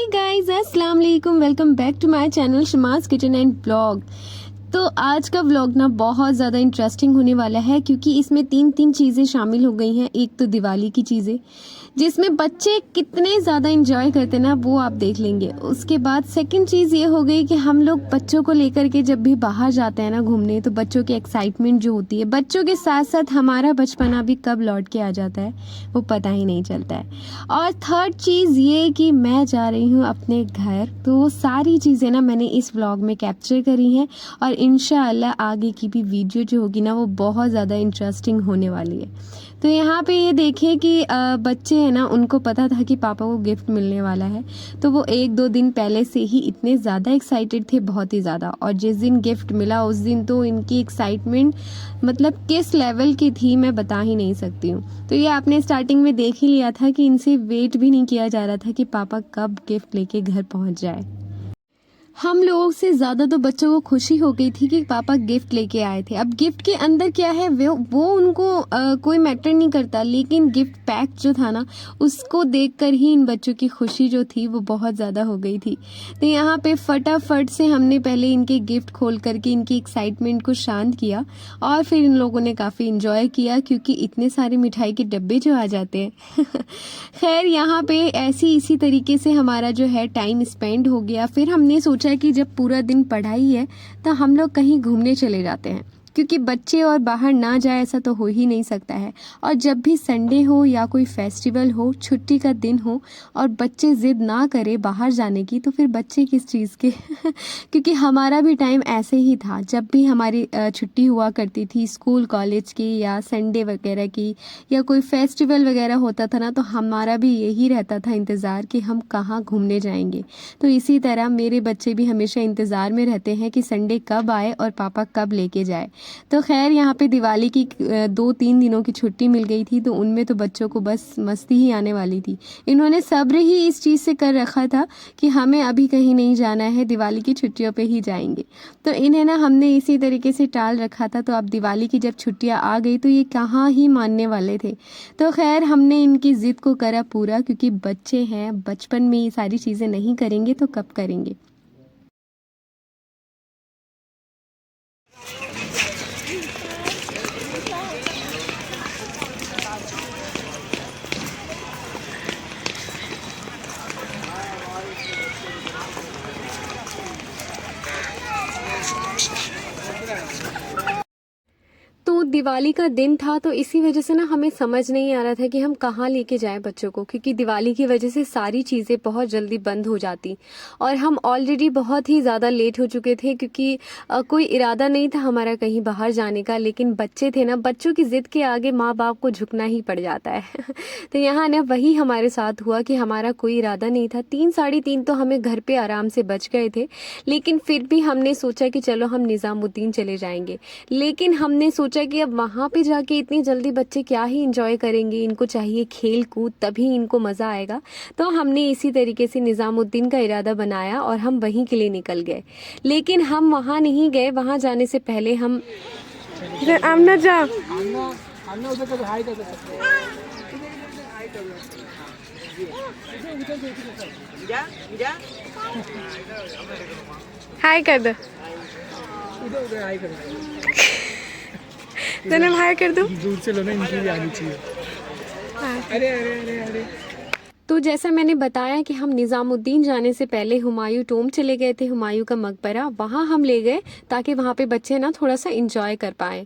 हे guys, अस्सलाम वालेकुम। Welcome back to my channel Shama's kitchen and blog. तो आज का व्लॉग ना बहुत ज़्यादा इंटरेस्टिंग होने वाला है क्योंकि इसमें तीन चीज़ें शामिल हो गई हैं। एक तो दिवाली की चीज़ें जिसमें बच्चे कितने ज़्यादा इंजॉय करते हैं ना, वो आप देख लेंगे। उसके बाद सेकंड चीज़ ये हो गई कि हम लोग बच्चों को लेकर के जब भी बाहर जाते हैं ना घूमने, तो बच्चों की एक्साइटमेंट जो होती है, बच्चों के साथ साथ हमारा बचपना भी कब लौट के आ जाता है वो पता ही नहीं चलता है। और थर्ड चीज़ ये कि मैं जा रही हूँ अपने घर, तो वो सारी चीज़ें ना मैंने इस व्लॉग में कैप्चर करी हैं और इंशाअल्लाह आगे की भी वीडियो जो होगी ना वो बहुत ज़्यादा इंटरेस्टिंग होने वाली है। तो यहाँ पे ये देखें कि बच्चे हैं ना, उनको पता था कि पापा को गिफ्ट मिलने वाला है, तो वो 1-2 दिन पहले से ही इतने ज़्यादा एक्साइटेड थे, बहुत ही ज़्यादा। और जिस दिन गिफ्ट मिला उस दिन तो इनकी एक्साइटमेंट मतलब किस लेवल की थी मैं बता ही नहीं सकती हूँ। तो ये आपने स्टार्टिंग में देख ही लिया था कि इनसे वेट भी नहीं किया जा रहा था कि पापा कब गिफ्ट लेके घर पहुँच जाए। हम लोगों से ज़्यादा तो बच्चों को खुशी हो गई थी कि पापा गिफ्ट लेके आए थे। अब गिफ्ट के अंदर क्या है वो उनको कोई मैटर नहीं करता, लेकिन गिफ्ट पैक जो था ना उसको देखकर ही इन बच्चों की खुशी जो थी वो बहुत ज़्यादा हो गई थी। तो यहाँ पे फटाफट से हमने पहले इनके गिफ्ट खोल करके इनकी एक्साइटमेंट को शांत किया और फिर इन लोगों ने काफ़ी इंजॉय किया क्योंकि इतने सारे मिठाई के डब्बे जो आ जाते हैं। खैर यहाँ पे इसी तरीके से हमारा जो है टाइम स्पेंड हो गया। फिर हमने सोचा कि जब पूरा दिन पढ़ाई है तो हम लोग कहीं घूमने चले जाते हैं, क्योंकि बच्चे और बाहर ना जाए ऐसा तो हो ही नहीं सकता है। और जब भी संडे हो या कोई फेस्टिवल हो, छुट्टी का दिन हो और बच्चे ज़िद ना करे बाहर जाने की, तो फिर बच्चे किस चीज़ के। क्योंकि हमारा भी टाइम ऐसे ही था, जब भी हमारी छुट्टी हुआ करती थी स्कूल कॉलेज की या संडे वगैरह की या कोई फेस्टिवल वगैरह होता था ना, तो हमारा भी यही रहता था इंतज़ार कि हम कहाँ घूमने जाएंगे। तो इसी तरह मेरे बच्चे भी हमेशा इंतज़ार में रहते हैं कि संडे कब आए और पापा कब लेके जाए। तो खैर यहाँ पे दिवाली की 2-3 दिनों की छुट्टी मिल गई थी, तो उनमें तो बच्चों को बस मस्ती ही आने वाली थी। इन्होंने सब्र ही इस चीज़ से कर रखा था कि हमें अभी कहीं नहीं जाना है, दिवाली की छुट्टियों पे ही जाएंगे। तो इन्हें ना हमने इसी तरीके से टाल रखा था। तो अब दिवाली की जब छुट्टियाँ आ गई तो ये कहाँ ही मानने वाले थे। तो खैर हमने इनकी ज़िद को करा पूरा, क्योंकि बच्चे हैं, बचपन में ये सारी चीज़ें नहीं करेंगे तो कब करेंगे। तो दिवाली का दिन था, तो इसी वजह से ना हमें समझ नहीं आ रहा था कि हम कहाँ लेके जाएं बच्चों को, क्योंकि दिवाली की वजह से सारी चीज़ें बहुत जल्दी बंद हो जाती और हम ऑलरेडी बहुत ही ज़्यादा लेट हो चुके थे, क्योंकि कोई इरादा नहीं था हमारा कहीं बाहर जाने का। लेकिन बच्चे थे ना, बच्चों की ज़िद के आगे माँ बाप को झुकना ही पड़ जाता है। तो यहाँ ना वही हमारे साथ हुआ कि हमारा कोई इरादा नहीं था। 3-3:30 तो हमें घर पर आराम से बच गए थे, लेकिन फिर भी हमने सोचा कि चलो हम निज़ामुद्दीन चले जाएंगे। लेकिन हमने सोचा कि अब वहाँ पे जाके इतनी जल्दी बच्चे क्या ही इंजॉय करेंगे, इनको चाहिए खेल कूद, तभी इनको मज़ा आएगा। तो हमने इसी तरीके से निज़ामुद्दीन का इरादा बनाया और हम वहीं के लिए निकल गए। लेकिन हम वहाँ नहीं गए, वहाँ जाने से पहले हम आमना जा हाय कर दो, जन्म हाय कर दो, दूर से लो ना, इनकी भी आनी चाहिए। अरे अरे अरे अरे। तो जैसा मैंने बताया कि हम निज़ामुद्दीन जाने से पहले हुमायूं टोम्ब चले गए थे, हुमायूं का मकबरा, वहाँ हम ले गए ताकि वहाँ पे बच्चे ना थोड़ा सा इंजॉय कर पाए।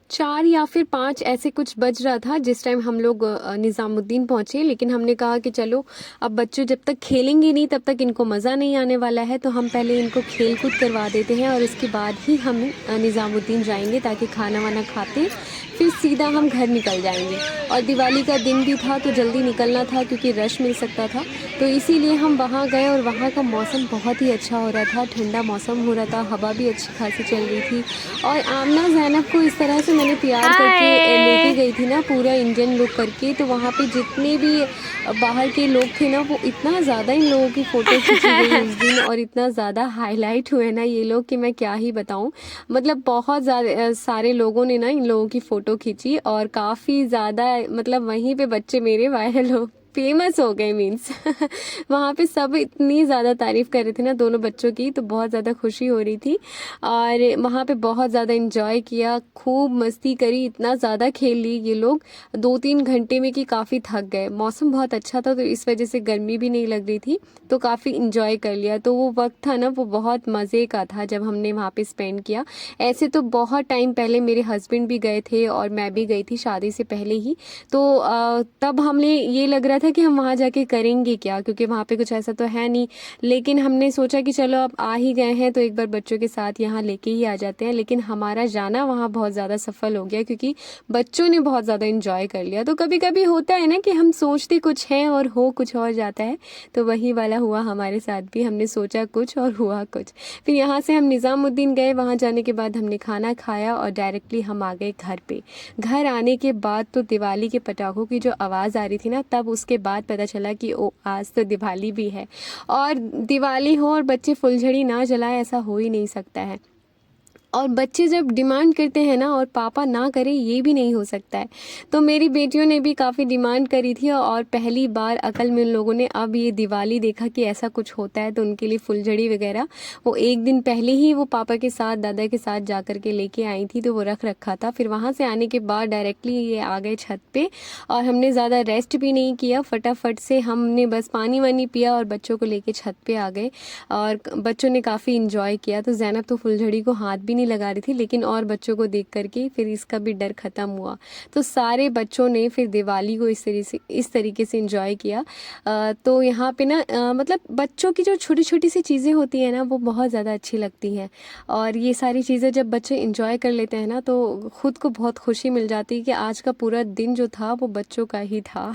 चार या फिर 5 ऐसे कुछ बज रहा था जिस टाइम हम लोग निज़ामुद्दीन पहुँचे। लेकिन हमने कहा कि चलो अब बच्चे जब तक खेलेंगे नहीं तब तक इनको मज़ा नहीं आने वाला है, तो हम पहले इनको खेल कूद करवा देते हैं और उसके बाद ही हम निज़ामुद्दीन जाएंगे, ताकि खाना वाना खाते फिर सीधा हम घर निकल जाएंगे। और दिवाली का दिन भी था तो जल्दी निकलना था क्योंकि रश मिल सकता था, तो इसीलिए हम वहाँ गए। और वहाँ का मौसम बहुत ही अच्छा हो रहा था, ठंडा मौसम हो रहा था, हवा भी अच्छी खासी चल रही थी। और आमना ज़ैनब को इस तरह से मैंने प्यार करके लेके गई थी ना, पूरा इंडियन लुक करके। तो वहाँ पे जितने भी बाहर के लोग थे ना, वो इतना ज़्यादा इन लोगों की फ़ोटो खींची गई उस दिन, और इतना ज़्यादा हाईलाइट हुए ना ये लोग कि मैं क्या ही बताऊँ। मतलब बहुत ज़्यादा सारे लोगों ने ना इन लोगों की फ़ोटो खींची, और काफ़ी ज़्यादा मतलब वहीं पे बच्चे मेरे वायरल हो फेमस हो गए मीन्स। वहाँ पे सब इतनी ज़्यादा तारीफ़ कर रहे थे ना दोनों बच्चों की, तो बहुत ज़्यादा खुशी हो रही थी। और वहाँ पे बहुत ज़्यादा इन्जॉय किया, खूब मस्ती करी, इतना ज़्यादा खेल ली ये लोग 2-3 घंटे में कि काफ़ी थक गए। मौसम बहुत अच्छा था तो इस वजह से गर्मी भी नहीं लग रही थी, तो काफ़ी इन्जॉय कर लिया। तो वो वक्त था ना, वो बहुत मज़े का था जब हमने वहाँ पे स्पेंड किया। ऐसे तो बहुत टाइम पहले मेरे हस्बैंड भी गए थे और मैं भी गई थी शादी से पहले ही। तो तब हमने ये लग रहा था कि हम वहाँ जाके करेंगे क्या, क्योंकि वहाँ पे कुछ ऐसा तो है नहीं। लेकिन हमने सोचा कि चलो अब आ ही गए हैं तो एक बार बच्चों के साथ यहाँ लेके ही आ जाते हैं। लेकिन हमारा जाना वहाँ बहुत ज़्यादा सफल हो गया क्योंकि बच्चों ने बहुत ज़्यादा इंजॉय कर लिया। तो कभी कभी होता है ना कि हम सोचते कुछ हैं और हो कुछ और जाता है, तो वही वाला हुआ हमारे साथ भी। हमने सोचा कुछ और हुआ कुछ। फिर यहाँ से हम निज़ामुद्दीन गए, वहाँ जाने के बाद हमने खाना खाया और डायरेक्टली हम आ गए घर पे। घर आने के बाद तो दिवाली के पटाखों की जो आवाज़ आ रही थी ना, तब उसके बाद पता चला कि ओ आज तो दिवाली भी है। और दिवाली हो और बच्चे फुलझड़ी ना जलाए, ऐसा हो ही नहीं सकता है। और बच्चे जब डिमांड करते हैं ना और पापा ना करें, ये भी नहीं हो सकता है। तो मेरी बेटियों ने भी काफ़ी डिमांड करी थी और पहली बार अकल में उन लोगों ने अब ये दिवाली देखा कि ऐसा कुछ होता है, तो उनके लिए फुलझड़ी वगैरह वो एक दिन पहले ही वो पापा के साथ दादा के साथ जा कर के लेके आई थी, तो वो रख रखा था। फिर वहाँ से आने के बाद डायरेक्टली ये आ गए छत पे, और हमने ज़्यादा रेस्ट भी नहीं किया, फटाफट से हमने बस पानी वानी पिया और बच्चों को लेके छत पे आ गए। और बच्चों ने काफ़ी इंजॉय किया। तो ज़ैनब तो फुलझड़ी को हाथ भी नहीं लगा रही थी, लेकिन और बच्चों को देख करके फिर इसका भी डर ख़त्म हुआ। तो सारे बच्चों ने फिर दिवाली को इस तरीके से इंजॉय किया। तो यहाँ पे ना मतलब बच्चों की जो छोटी छोटी सी चीज़ें होती हैं ना, वो बहुत ज़्यादा अच्छी लगती हैं। और ये सारी चीज़ें जब बच्चे इंजॉय कर लेते हैं ना, तो ख़ुद को बहुत खुशी मिल जाती है कि आज का पूरा दिन जो था वो बच्चों का ही था।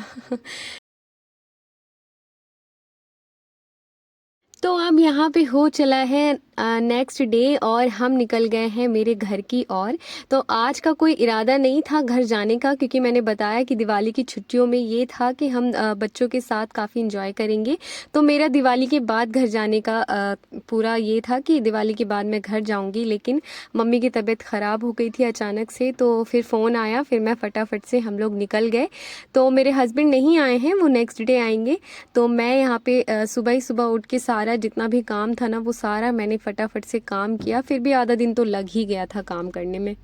तो अब यहाँ पे हो चला है नेक्स्ट डे और हम निकल गए हैं मेरे घर की ओर। तो आज का कोई इरादा नहीं था घर जाने का, क्योंकि मैंने बताया कि दिवाली की छुट्टियों में ये था कि हम बच्चों के साथ काफ़ी इंजॉय करेंगे। तो मेरा दिवाली के बाद घर जाने का पूरा ये था कि दिवाली के बाद मैं घर जाऊंगी। लेकिन मम्मी की तबीयत ख़राब हो गई थी अचानक से, तो फिर फ़ोन आया, फिर मैं फटाफट से हम लोग निकल गए। तो मेरे हस्बैंड नहीं आए हैं, वो नेक्स्ट डे आएंगे। तो मैं यहाँ पे सुबह ही सुबह उठ के सारा जितना भी काम था ना, वो सारा मैंने फटाफट से काम किया। फिर भी आधा दिन तो लग ही गया था काम करने में।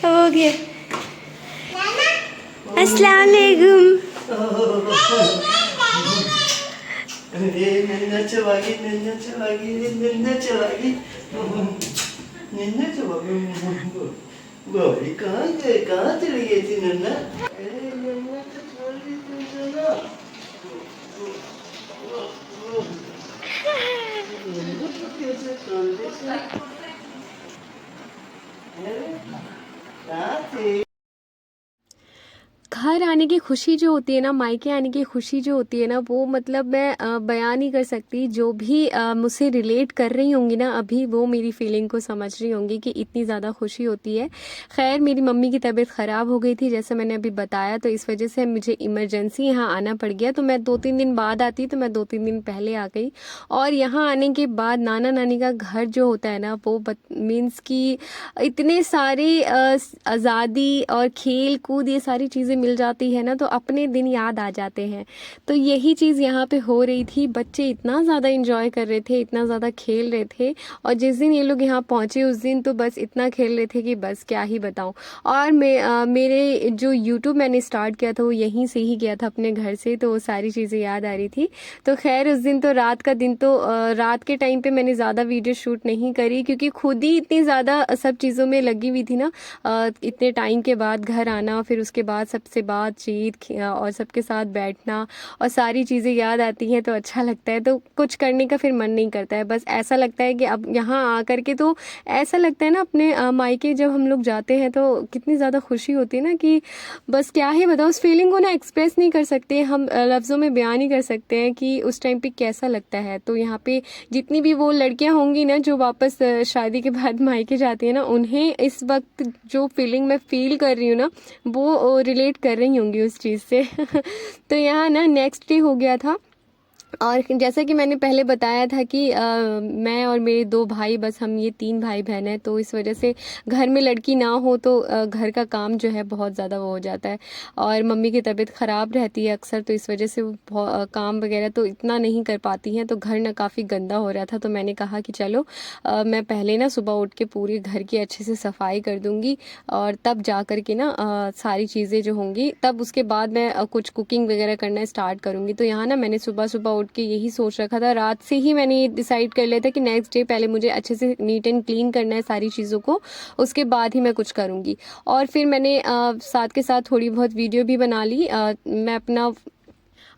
हो गया। अस्सलाम वालेकुम। Nina चबागी निन्ना चबागी गौरी कहाँ चली गई थी नन्ना? अरे नन्ना तो छोड़ दी थी नन्ना। नन्ना तो कैसे छोड़ दी थी? कहाँ थी? घर आने की खुशी जो होती है ना, मायके आने की खुशी जो होती है ना, वो मतलब मैं बयान नहीं कर सकती। जो भी मुझसे रिलेट कर रही होंगी ना अभी, वो मेरी फीलिंग को समझ रही होंगी कि इतनी ज़्यादा खुशी होती है। खैर मेरी मम्मी की तबीयत ख़राब हो गई थी जैसे मैंने अभी बताया, तो इस वजह से मुझे इमरजेंसी यहाँ आना पड़ गया। तो मैं 2-3 दिन बाद आती, तो मैं 2-3 दिन पहले आ गई। और यहाँ आने के बाद नाना नानी का घर जो होता है ना, वो मीन्स कि इतने सारे आज़ादी और खेल कूद ये सारी चीज़ें मिल जाती है ना, तो अपने दिन याद आ जाते हैं। तो यही चीज़ यहाँ पे हो रही थी। बच्चे इतना ज़्यादा इंजॉय कर रहे थे, इतना ज़्यादा खेल रहे थे। और जिस दिन ये लोग यहाँ पहुँचे उस दिन तो बस इतना खेल रहे थे कि बस क्या ही बताऊँ। और मेरे जो यूट्यूब मैंने स्टार्ट किया था वो यहीं से ही किया था, अपने घर से, तो वो सारी चीज़ें याद आ रही थी। तो खैर उस दिन तो रात का दिन तो रात के टाइम पे मैंने ज़्यादा वीडियो शूट नहीं करी, क्योंकि खुद ही इतनी ज़्यादा सब चीज़ों में लगी हुई थी ना। इतने टाइम के बाद घर आना, फिर उसके बाद सबसे बात बातचीत और सबके साथ बैठना और सारी चीज़ें याद आती हैं तो अच्छा लगता है। तो कुछ करने का फिर मन नहीं करता है, बस ऐसा लगता है कि अब यहाँ आकर के तो ऐसा लगता है ना, अपने मायके जब हम लोग जाते हैं तो कितनी ज़्यादा खुशी होती है ना कि बस क्या ही बताओ, उस फीलिंग को ना एक्सप्रेस नहीं कर सकते हम, लफ्ज़ों में बयान नहीं कर सकते हैं कि उस टाइम पे कैसा लगता है। तो यहाँ पे जितनी भी वो लड़कियां होंगी ना जो वापस शादी के बाद मायके जाती है ना, उन्हें इस वक्त जो फीलिंग मैं फील कर रही हूँ ना, वो रिलेट कर रही होंगी उस चीज़ से। तो यहाँ ना नेक्स्ट डे हो गया था, और जैसा कि मैंने पहले बताया था कि मैं और मेरे 2 भाई, बस हम ये 3 भाई बहन हैं। तो इस वजह से घर में लड़की ना हो तो घर का काम जो है बहुत ज़्यादा वो हो जाता है, और मम्मी की तबीयत ख़राब रहती है अक्सर, तो इस वजह से वो काम वगैरह तो इतना नहीं कर पाती हैं। तो घर ना काफ़ी गंदा हो रहा था, तो मैंने कहा कि चलो मैं पहले ना सुबह उठ के पूरे घर की अच्छे से सफाई कर दूँगी, और तब जा कर के ना सारी चीज़ें जो होंगी, तब उसके बाद मैं कुछ कुकिंग वगैरह करना स्टार्ट करूँगी। तो यहाँ ना मैंने सुबह सुबह उठ के यही सोच रखा था, रात से ही मैंने ये डिसाइड कर लिया था कि नेक्स्ट डे पहले मुझे अच्छे से नीट एंड क्लीन करना है सारी चीज़ों को, उसके बाद ही मैं कुछ करूँगी। और फिर मैंने साथ के साथ थोड़ी बहुत वीडियो भी बना ली। मैं अपना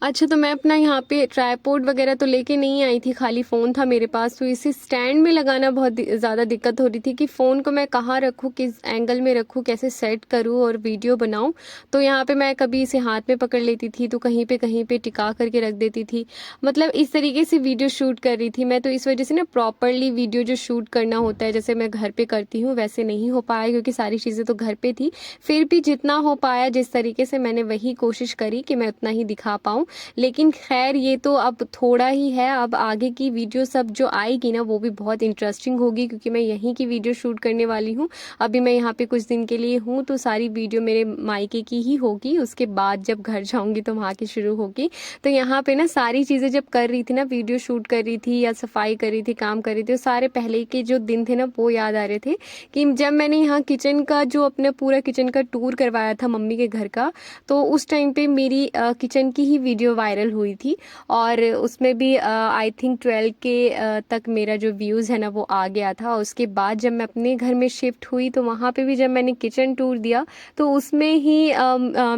अच्छा, तो मैं अपना यहाँ पे ट्राईपोड वगैरह तो लेके नहीं आई थी, खाली फ़ोन था मेरे पास। तो इसे स्टैंड में लगाना बहुत ज़्यादा दिक्कत हो रही थी कि फ़ोन को मैं कहाँ रखूँ, किस एंगल में रखूँ, कैसे सेट करूँ और वीडियो बनाऊँ। तो यहाँ पे मैं कभी इसे हाथ में पकड़ लेती थी, तो कहीं पे टिका करके रख देती थी, मतलब इस तरीके से वीडियो शूट कर रही थी मैं। तो इस वजह से ना प्रॉपरली वीडियो जो शूट करना होता है, जैसे मैं घर पर करती हूँ, वैसे नहीं हो पाया, क्योंकि सारी चीज़ें तो घर पर थी। फिर भी जितना हो पाया, जिस तरीके से मैंने वही कोशिश करी कि मैं उतना ही दिखा पाऊँ। लेकिन खैर ये तो अब थोड़ा ही है, अब आगे की वीडियो सब जो आएगी ना वो भी बहुत इंटरेस्टिंग होगी, क्योंकि मैं यहीं की वीडियो शूट करने वाली हूँ। अभी मैं यहाँ पे कुछ दिन के लिए हूँ, तो सारी वीडियो मेरे मायके की ही होगी, उसके बाद जब घर जाऊँगी तो वहाँ की शुरू होगी। तो यहाँ पे ना सारी चीज़ें जब कर रही थी ना, वीडियो शूट कर रही थी या सफाई कर रही थी, काम कर रही थी, सारे पहले के जो दिन थे ना वो याद आ रहे थे कि जब मैंने यहाँ किचन का जो अपना पूरा किचन का टूर करवाया था मम्मी के घर का, तो उस टाइम पे मेरी किचन की ही वीडियो वायरल हुई थी, और उसमें भी आई थिंक 12 के तक मेरा जो व्यूज़ है ना वो आ गया था। उसके बाद जब मैं अपने घर में शिफ्ट हुई, तो वहाँ पे भी जब मैंने किचन टूर दिया, तो उसमें ही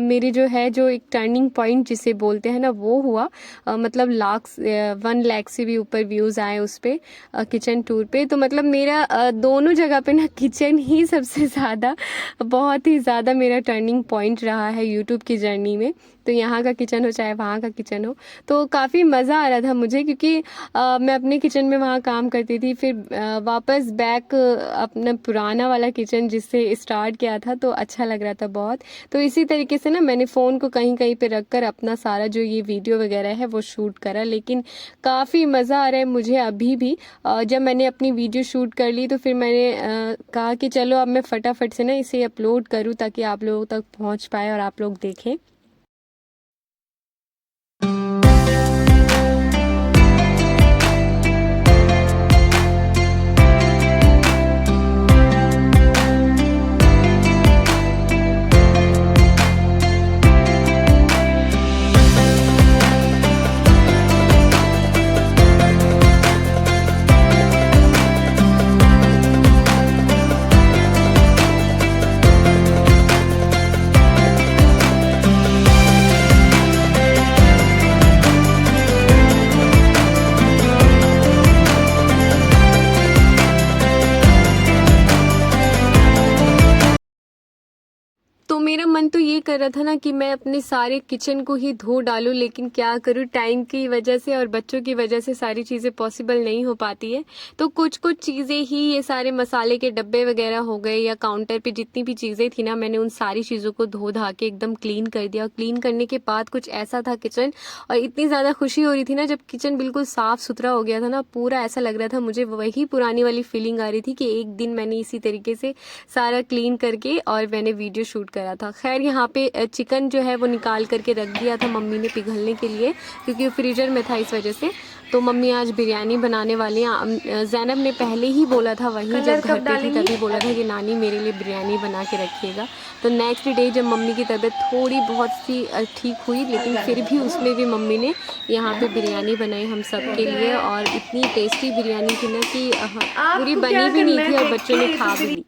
मेरी जो है, जो एक टर्निंग पॉइंट जिसे बोलते हैं ना, वो हुआ। मतलब 1 लाख से भी ऊपर व्यूज़ आए उस पर किचन टूर पे। तो मतलब मेरा दोनों जगह पे ना किचन ही सबसे ज़्यादा, बहुत ही ज़्यादा मेरा टर्निंग पॉइंट रहा है यूट्यूब की जर्नी में। तो यहाँ का किचन हो चाहे वहाँ का किचन हो, तो काफ़ी मज़ा आ रहा था मुझे, क्योंकि मैं अपने किचन में वहाँ काम करती थी, फिर वापस बैक अपना पुराना वाला किचन जिससे स्टार्ट किया था, तो अच्छा लग रहा था बहुत। तो इसी तरीके से ना मैंने फ़ोन को कहीं कहीं पे रख कर अपना सारा जो ये वीडियो वगैरह है वो शूट करा। लेकिन काफ़ी मज़ा आ रहा है मुझे अभी भी। जब मैंने अपनी वीडियो शूट कर ली, तो फिर मैंने कहा कि चलो अब मैं फटाफट से ना इसे अपलोड करूँ, ताकि आप लोगों तक पहुँच पाए और आप लोग देखें। तो मेरा मन तो ये कर रहा था ना कि मैं अपने सारे किचन को ही धो डालूं, लेकिन क्या करूं, टाइम की वजह से और बच्चों की वजह से सारी चीज़ें पॉसिबल नहीं हो पाती है। तो कुछ चीज़ें ही, ये सारे मसाले के डब्बे वगैरह हो गए या काउंटर पे जितनी भी चीज़ें थी ना, मैंने उन सारी चीज़ों को धो धा के एकदम क्लीन कर दिया। और क्लीन करने के बाद कुछ ऐसा था किचन, और इतनी ज़्यादा खुशी हो रही थी ना जब किचन बिल्कुल साफ़ सुथरा हो गया था ना, पूरा ऐसा लग रहा था मुझे, वही पुरानी वाली फीलिंग आ रही थी कि एक दिन मैंने इसी तरीके से सारा क्लीन करके और मैंने वीडियो शूट करा था। खैर यहाँ पे चिकन जो है वो निकाल करके रख दिया था मम्मी ने पिघलने के लिए, क्योंकि वो फ्रीजर में था, इस वजह से। तो मम्मी आज बिरयानी बनाने वाली हैं। जैनब ने पहले ही बोला था, वही जब घर पे थी तभी बोला था कि नानी मेरे लिए बिरयानी बना के रखिएगा। तो नेक्स्ट डे जब मम्मी की तबीयत थोड़ी बहुत सी ठीक हुई, लेकिन फिर भी उसमें भी मम्मी ने यहाँ पे बिरयानी बनाई हम सब के लिए, और इतनी टेस्टी बिरयानी थी ना कि पूरी बनी भी नहीं थी और बच्चों ने खा भी ली।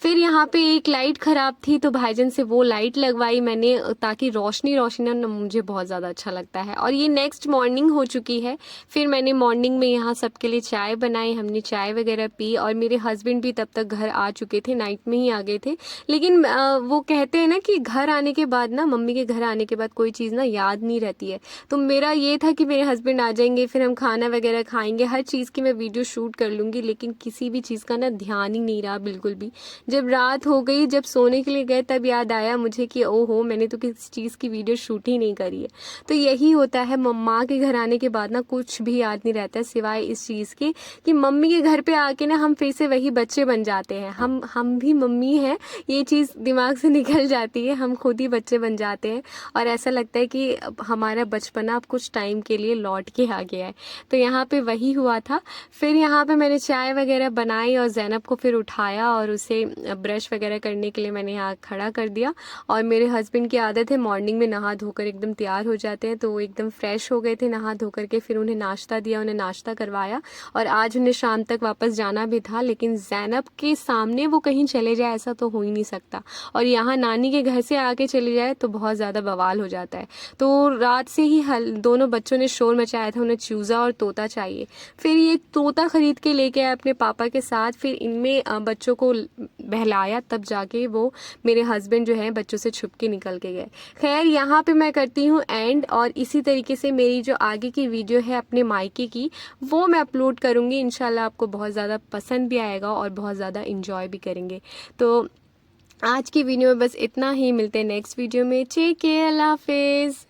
फिर यहाँ पे एक लाइट ख़राब थी तो भाईजान से वो लाइट लगवाई मैंने, ताकि रोशनी रोशनी ना मुझे बहुत ज़्यादा अच्छा लगता है। और ये नेक्स्ट मॉर्निंग हो चुकी है। फिर मैंने मॉर्निंग में यहाँ सबके लिए चाय बनाई, हमने चाय वगैरह पी, और मेरे हस्बैंड भी तब तक घर आ चुके थे, नाइट में ही आ गए थे। लेकिन वो कहते हैं ना कि घर आने के बाद ना, मम्मी के घर आने के बाद कोई चीज़ ना याद नहीं रहती है। तो मेरा ये था कि मेरे हस्बैंड आ जाएंगे, फिर हम खाना वगैरह खाएंगे, हर चीज़ की मैं वीडियो शूट कर लूँगी, लेकिन किसी भी चीज़ का ना ध्यान ही नहीं रहा बिल्कुल भी। जब रात हो गई, जब सोने के लिए गए, तब याद आया मुझे कि ओहो मैंने तो किसी चीज़ की वीडियो शूट ही नहीं करी है। तो यही होता है, मम्मा के घर आने के बाद ना कुछ भी याद नहीं रहता है सिवाय इस चीज़ के कि मम्मी के घर पे आके ना हम फिर से वही बच्चे बन जाते हैं। हम भी मम्मी हैं, ये चीज़ दिमाग से निकल जाती है, हम खुद ही बच्चे बन जाते हैं और ऐसा लगता है कि हमारा बचपना अब कुछ टाइम के लिए लौट के आ गया है। तो यहाँ पे वही हुआ था। फिर यहाँ पे मैंने चाय वगैरह बनाई और जैनब को फिर उठाया और उसे ब्रश वगैरह करने के लिए मैंने यहाँ खड़ा कर दिया। और मेरे हस्बैंड की आदत है मॉर्निंग में नहा धोकर एकदम तैयार हो जाते हैं, तो वो एकदम फ्रेश हो गए थे नहा धोकर के। फिर उन्हें नाश्ता दिया, उन्हें नाश्ता करवाया, और आज उन्हें शाम तक वापस जाना भी था, लेकिन जैनब के सामने वो कहीं चले जाए ऐसा तो हो ही नहीं सकता, और यहाँ नानी के घर से आके चले जाए तो बहुत ज़्यादा बवाल हो जाता है। तो रात से ही दोनों बच्चों ने शोर मचाया था, उन्हें चूज़ा और तोता चाहिए। फिर ये तोता खरीद के लेके आए अपने पापा के साथ, फिर इनमें बच्चों को बहलाया, तब जाके वो मेरे हस्बैंड जो है बच्चों से छुप के निकल के गए। खैर यहाँ पे मैं करती हूँ एंड, और इसी तरीके से मेरी जो आगे की वीडियो है अपने मायके की, वो मैं अपलोड करूँगी। इंशाल्लाह आपको बहुत ज़्यादा पसंद भी आएगा और बहुत ज़्यादा इंजॉय भी करेंगे। तो आज की वीडियो में बस इतना ही, मिलते हैं नेक्स्ट वीडियो में। टेक केयर, अल्लाह हाफिज़।